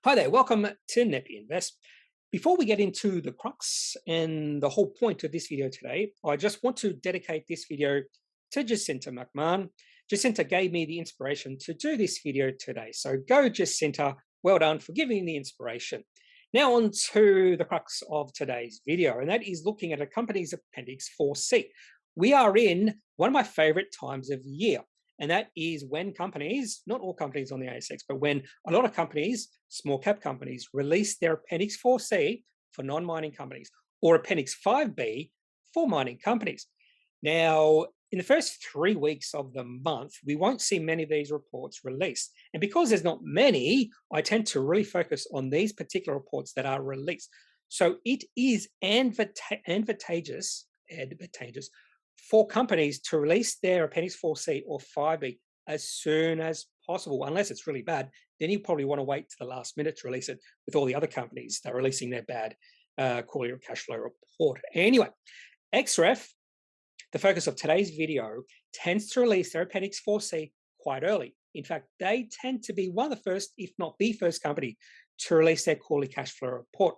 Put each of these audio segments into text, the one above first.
Hi there, welcome to Kneppy Invest. Before we get into the crux and the whole point of this video today, I just want to dedicate this video to Jacinta McMahon. Jacinta gave me the inspiration to do this video today. So go Jacinta, well done for giving the inspiration. Now on to the crux of today's video, and that is looking at a company's Appendix 4C. We are in one of my favorite times of year. And that is when companies, not all companies on the ASX, but when a lot of companies, small cap companies, release their Appendix 4C for non-mining companies or Appendix 5B for mining companies. Now, in the first 3 weeks of the month, we won't see many of these reports released. And because there's not many, I tend to really focus on these particular reports that are released. So it is advantageous for companies to release their Appendix 4C or 5B as soon as possible. Unless it's really bad, then you probably want to wait to the last minute to release it with all the other companies that are releasing their bad quarterly cash flow report. Anyway, Xref, the focus of today's video, tends to release their Appendix 4C quite early. In fact, they tend to be one of the first, if not the first company to release their quarterly cash flow report.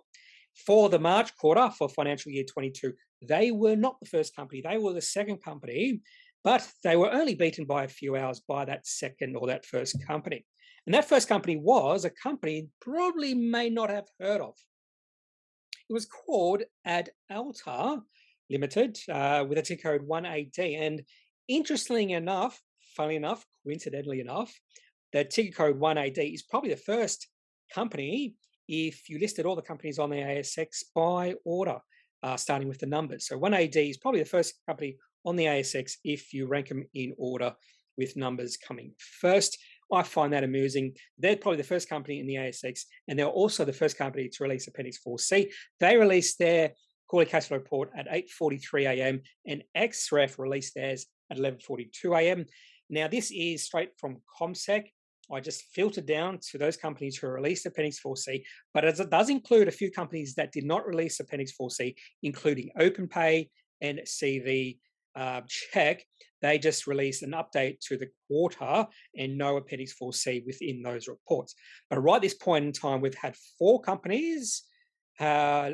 For the March quarter for financial year 22, they were not the first company. They were the second company, but they were only beaten by a few hours by that second or that first company. And that first company was a company you probably may not have heard of. It was called AdAlta Limited with a ticker code 1AD. And interestingly enough, funnily enough, coincidentally enough, the ticker code 1AD is probably the first company if you listed all the companies on the ASX by order, starting with the numbers. So 1AD is probably the first company on the ASX if you rank them in order with numbers coming first. I find that amusing. They're probably the first company in the ASX, and they're also the first company to release Appendix 4C. They released their quarterly cash flow report at 8:43 a.m. and Xref released theirs at 11:42 a.m. Now, this is straight from CommSec. I just filtered down to those companies who released Appendix 4C, but as it does include a few companies that did not release Appendix 4C, including OpenPay and CV Check, they just released an update to the quarter and no Appendix 4C within those reports. But right at this point in time, we've had 4 companies, 5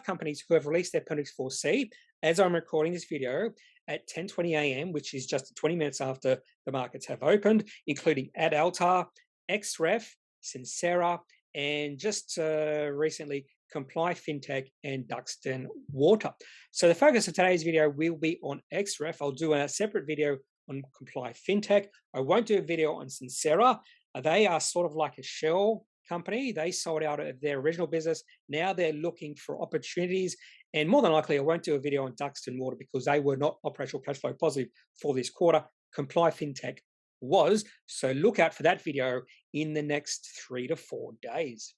companies who have released their Appendix 4C as I'm recording this video at 10:20 a.m., which is just 20 minutes after the markets have opened, including AdAlta, Xref, Sincera, and just recently Comply Fintech and Duxton Water. So the focus of today's video will be on Xref. I'll do a separate video on Comply Fintech. I won't do a video on Sincera. They are sort of like a shell company. They sold out of their original business. Now they're looking for opportunities. And more than likely, I won't do a video on Duxton Water because they were not operational cash flow positive for this quarter. Comply Fintech was. So look out for that video in the next 3 to 4 days.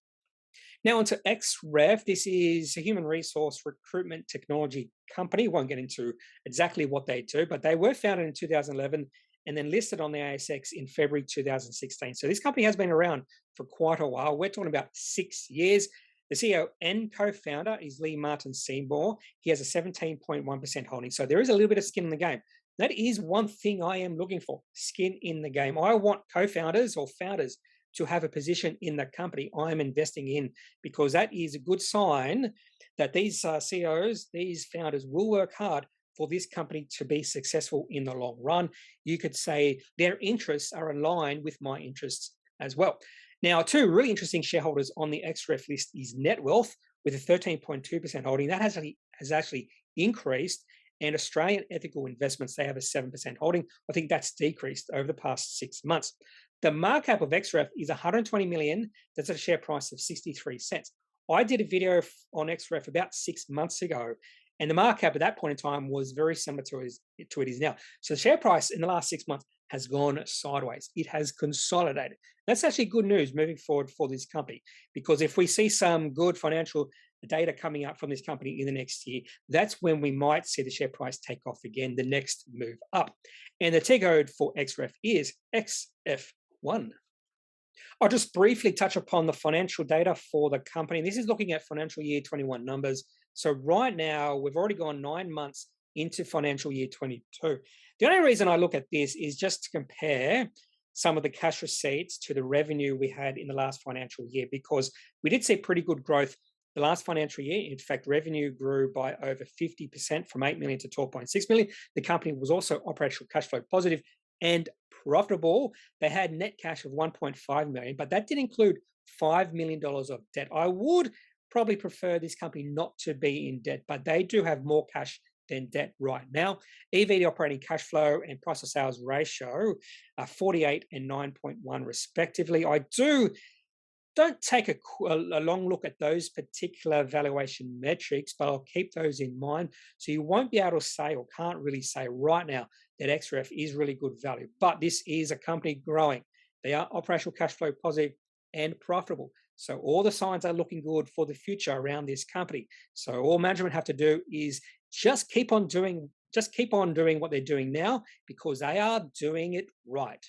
Now onto Xref. This is a human resource recruitment technology company. Won't get into exactly what they do, but they were founded in 2011 and then listed on the ASX in February 2016. So this company has been around for quite a while. We're talking about 6 years. The CEO and co-founder is Lee Martin Seymour. He has a 17.1% holding. So there is a little bit of skin in the game. That is one thing I am looking for, skin in the game. I want co-founders or founders to have a position in the company I'm investing in, because that is a good sign that these CEOs, these founders will work hard for this company to be successful in the long run. You could say their interests are aligned with my interests as well. Now, 2 really interesting shareholders on the Xref list is Net Wealth with a 13.2% holding. That has actually increased. And Australian Ethical Investments, they have a 7% holding. I think that's decreased over the past 6 months. The markup of Xref is 120 million. That's at a share price of 63 cents. I did a video on Xref about 6 months ago, and the markup at that point in time was very similar to it is now. So the share price in the last 6 months has gone sideways. It has consolidated. That's actually good news moving forward for this company, because if we see some good financial data coming out from this company in the next year, that's when we might see the share price take off again, the next move up. And the ticker code for Xref is XF1. I'll just briefly touch upon the financial data for the company. This is looking at financial year 21 numbers. So right now, we've already gone 9 months into financial year 22. The only reason I look at this is just to compare some of the cash receipts to the revenue we had in the last financial year, because we did see pretty good growth the last financial year. In fact, revenue grew by over 50% from 8 million to 12.6 million. The company was also operational cash flow positive and profitable. They had net cash of 1.5 million, but that did include $5 million of debt. I would probably prefer this company not to be in debt, but they do have more cash than debt right now. EV to operating cash flow and price of sales ratio are 48 and 9.1 respectively. I don't take a long look at those particular valuation metrics, but I'll keep those in mind. So you won't be able to say, or can't really say right now, that Xref is really good value. But this is a company growing. They are operational cash flow positive and profitable. So all the signs are looking good for the future around this company. So all management have to do is just keep on doing what they're doing now, because they are doing it right.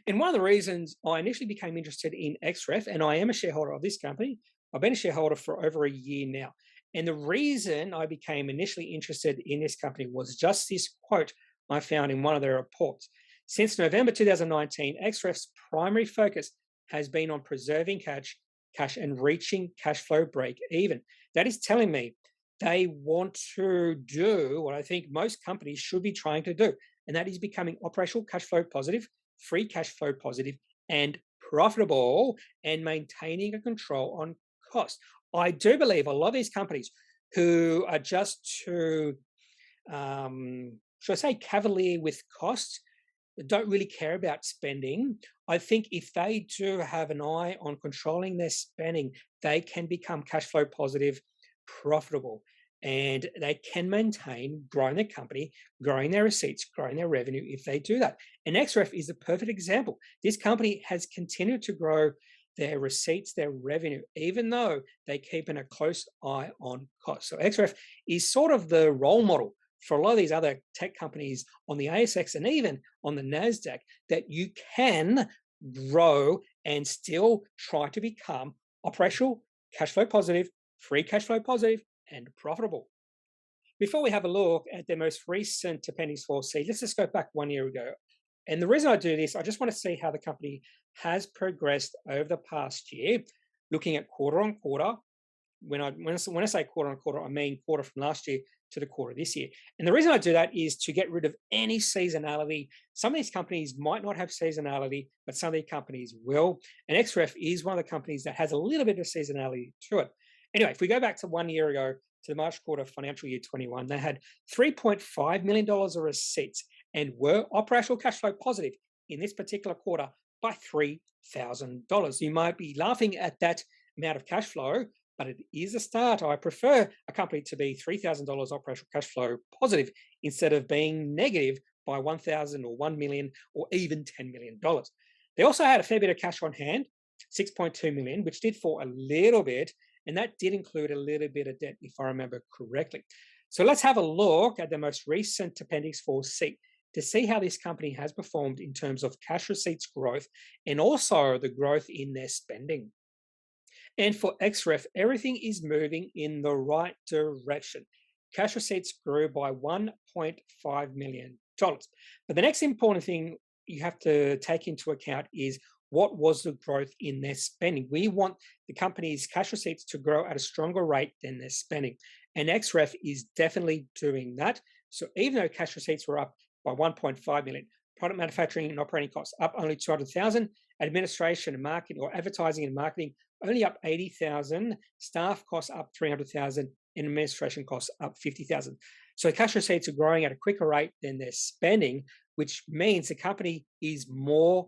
And one of the reasons I initially became interested in Xref, and I am a shareholder of this company, I've been a shareholder for over a year now. And the reason I became initially interested in this company was just this quote I found in one of their reports. Since November 2019, Xref's primary focus has been on preserving cash and reaching cash flow break even. That is telling me they want to do what I think most companies should be trying to do, and that is becoming operational cash flow positive, free cash flow positive, and profitable, and maintaining a control on cost. I do believe a lot of these companies who are just too, should I say, cavalier with costs, don't really care about spending. I think if they do have an eye on controlling their spending, they can become cash flow positive, profitable, and they can maintain growing their company, growing their receipts, growing their revenue if they do that. And Xref is a perfect example. This company has continued to grow their receipts, their revenue, even though they keep a close eye on cost. So Xref is sort of the role model for a lot of these other tech companies on the ASX and even on the NASDAQ, that you can grow and still try to become operational cash flow positive, free cash flow positive, and profitable. Before we have a look at their most recent Appendix 4C, let's just go back 1 year ago. And the reason I do this, I just want to see how the company has progressed over the past year, looking at quarter on quarter. When I say quarter on quarter, I mean quarter from last year to the quarter this year. And the reason I do that is to get rid of any seasonality. Some of these companies might not have seasonality, but some of these companies will. And Xref is one of the companies that has a little bit of seasonality to it. Anyway, if we go back to 1 year ago, to the March quarter of financial year 21, they had $3.5 million of receipts and were operational cash flow positive in this particular quarter by $3,000. You might be laughing at that amount of cash flow, but it is a start. I prefer a company to be $3,000 operational cash flow positive instead of being negative by $1,000 or $1 million or even $10 million. They also had a fair bit of cash on hand, $6.2 million, which did fall a little bit, and that did include a little bit of debt, if I remember correctly. So let's have a look at the most recent Appendix 4C to see how this company has performed in terms of cash receipts growth and also the growth in their spending. And for Xref, everything is moving in the right direction. Cash receipts grew by $1.5 million. But the next important thing you have to take into account is what was the growth in their spending. We want the company's cash receipts to grow at a stronger rate than their spending. And Xref is definitely doing that. So even though cash receipts were up by 1.5 million, product manufacturing and operating costs up only 200,000, administration and marketing or advertising and marketing only up 80,000, staff costs up 300,000, and administration costs up 50,000. So cash receipts are growing at a quicker rate than their spending, which means the company is more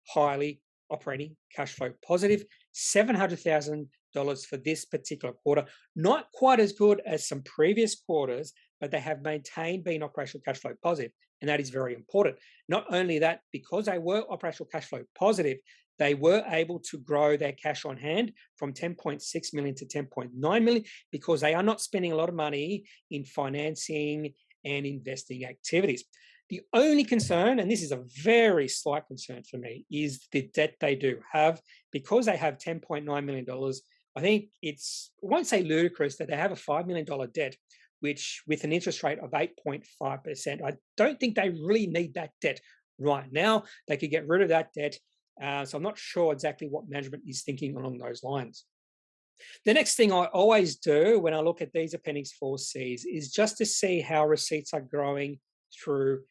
highly operating cash flow positive, $700,000 for this particular quarter. Not quite as good as some previous quarters, but they have maintained being operational cash flow positive, and that is very important. Not only that, because they were operational cash flow positive, they were able to grow their cash on hand from 10.6 million to 10.9 million because they are not spending a lot of money in financing and investing activities. The only concern, and this is a very slight concern for me, is the debt they do have. Because they have $10.9 million, I think I won't say ludicrous, that they have a $5 million debt, which with an interest rate of 8.5%, I don't think they really need that debt right now. They could get rid of that debt. So I'm not sure exactly what management is thinking along those lines. The next thing I always do when I look at these Appendix 4Cs is just to see how receipts are growing through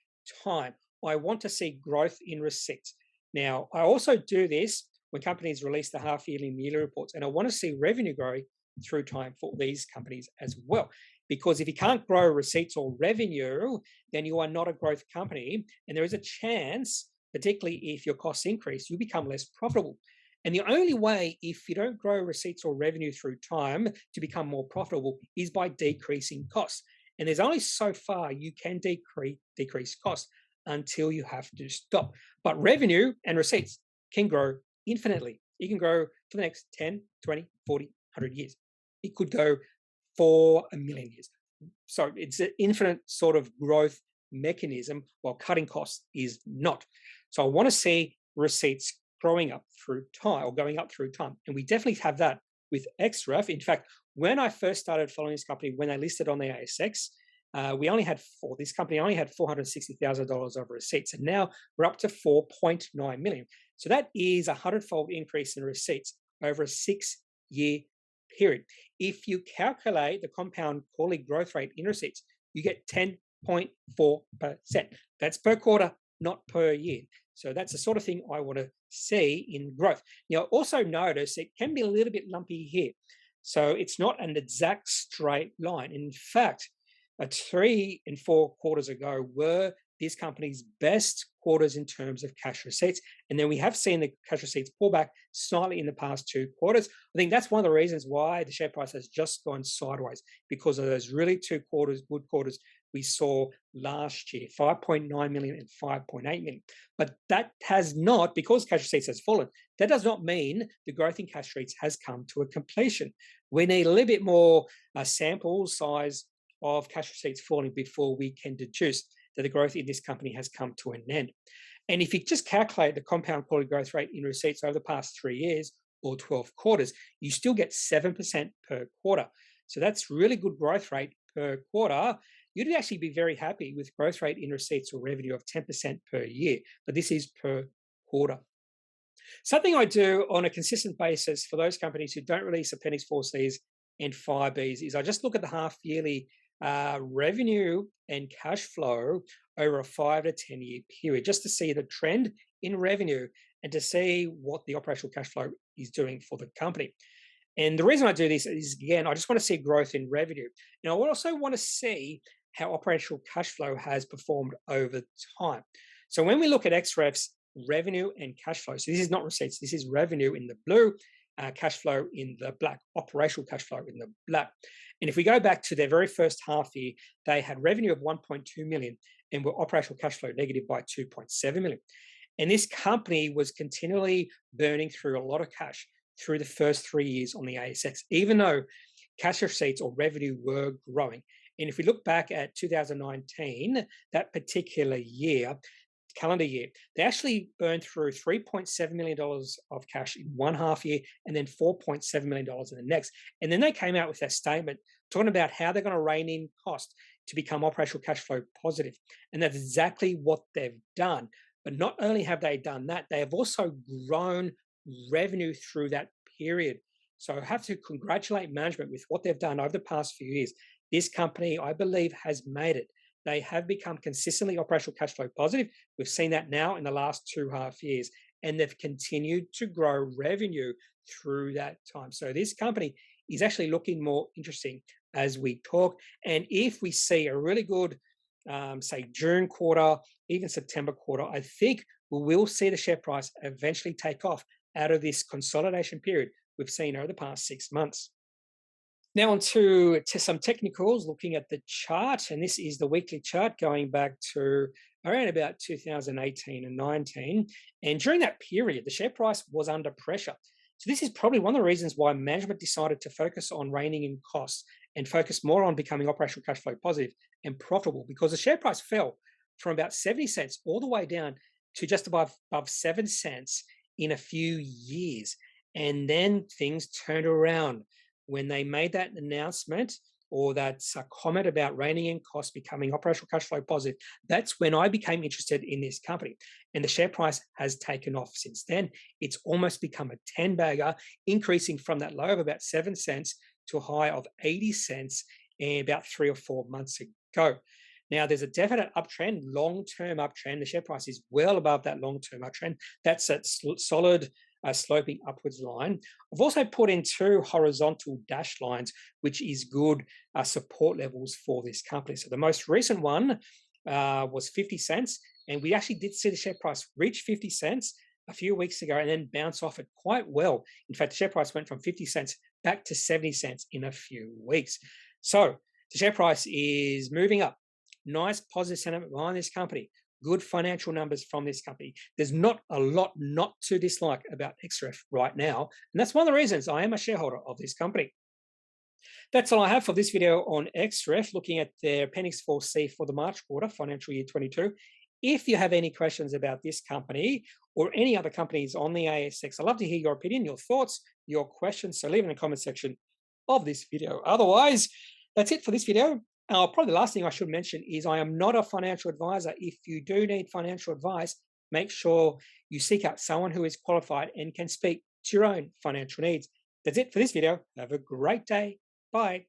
time. I want to see growth in receipts. Now, I also do this when companies release the half-yearly and yearly reports, and I want to see revenue growing through time for these companies as well. Because if you can't grow receipts or revenue, then you are not a growth company, and there is a chance, particularly if your costs increase, you become less profitable. And the only way, if you don't grow receipts or revenue through time to become more profitable, is by decreasing costs. And there's only so far you can decrease costs until you have to stop. But revenue and receipts can grow infinitely. It can grow for the next 10, 20, 40, 100 years. It could go for a million years. So it's an infinite sort of growth mechanism, while cutting costs is not. So I want to see receipts growing up through time, or going up through time. And we definitely have that with Xref. In fact, when I first started following this company, when they listed on the ASX, this company only had $460,000 of receipts, and now we're up to 4.9 million. So that is a 100-fold increase in receipts over a 6-year period. If you calculate the compound quarterly growth rate in receipts, you get 10.4%. That's per quarter, not per year. So that's the sort of thing I want to see in growth. Now, also notice it can be a little bit lumpy here. So it's not an exact straight line. In fact, 3 and 4 quarters ago were this company's best quarters in terms of cash receipts. And then we have seen the cash receipts pull back slightly in the past 2 quarters. I think that's one of the reasons why the share price has just gone sideways, because of those really 2 quarters, good quarters we saw last year, 5.9 million and 5.8 million. But that has not, because cash receipts has fallen, that does not mean the growth in cash receipts has come to a completion. We need a little bit more sample size of cash receipts falling before we can deduce that the growth in this company has come to an end. And if you just calculate the compound quarterly growth rate in receipts over the past 3 years or 12 quarters, you still get 7% per quarter. So that's really good growth rate per quarter. You'd actually be very happy with growth rate in receipts or revenue of 10% per year, but this is per quarter. Something I do on a consistent basis for those companies who don't release Appendix 4Cs and 5Bs is I just look at the half-yearly revenue and cash flow over a 5 to 10 year period, just to see the trend in revenue and to see what the operational cash flow is doing for the company. And the reason I do this is, again, I just want to see growth in revenue. And I also want to see how operational cash flow has performed over time. So when we look at Xref's revenue and cash flow, so this is not receipts, this is revenue in the blue, cash flow in the black, operational cash flow in the black. And if we go back to their very first half year, they had revenue of 1.2 million and were operational cash flow negative by 2.7 million. And this company was continually burning through a lot of cash through the first 3 years on the ASX, even though cash receipts or revenue were growing. And if we look back at 2019, that particular year, calendar year, they actually burned through $3.7 million of cash in one half year and then $4.7 million in the next. And then they came out with that statement talking about how they're going to rein in cost to become operational cash flow positive. And that's exactly what they've done. But not only have they done that, they have also grown revenue through that period. So I have to congratulate management with what they've done over the past few years. This company, I believe, has made it. They have become consistently operational cash flow positive. We've seen that now in the last 2.5 years, and they've continued to grow revenue through that time. So this company is actually looking more interesting as we talk. And if we see a really good, say, June quarter, even September quarter, I think we will see the share price eventually take off out of this consolidation period we've seen over the past 6 months. Now on to some technicals, looking at the chart, and this is the weekly chart going back to around about 2018 and 19. And during that period, the share price was under pressure. So this is probably one of the reasons why management decided to focus on reining in costs and focus more on becoming operational cash flow positive and profitable, because the share price fell from about 70 cents all the way down to just above 7 cents in a few years. And then things turned around when they made that announcement or that comment about reining in costs becoming operational cash flow positive, that's when I became interested in this company. And the share price has taken off since then. It's almost become a 10-bagger, increasing from that low of about 7 cents to a high of 80 cents about 3 or 4 months ago. Now, there's a definite uptrend, long-term uptrend. The share price is well above that long-term uptrend. That's a solid sloping upwards line. I've also put in 2 horizontal dashed lines, which is good support levels for this company. So the most recent one was 50 cents, and we actually did see the share price reach 50 cents a few weeks ago and then bounce off it quite well. In fact, the share price went from 50 cents back to 70 cents in a few weeks. So the share price is moving up. Nice positive sentiment behind this company. Good financial numbers from this company. There's not a lot not to dislike about Xref right now. And that's one of the reasons I am a shareholder of this company. That's all I have for this video on Xref, looking at their Appendix 4C for the March quarter, financial year 22. If you have any questions about this company or any other companies on the ASX, I'd love to hear your opinion, your thoughts, your questions. So leave in the comment section of this video. Otherwise, that's it for this video. Probably the last thing I should mention is I am not a financial advisor. If you do need financial advice, make sure you seek out someone who is qualified and can speak to your own financial needs. That's it for this video. Have a great day. Bye.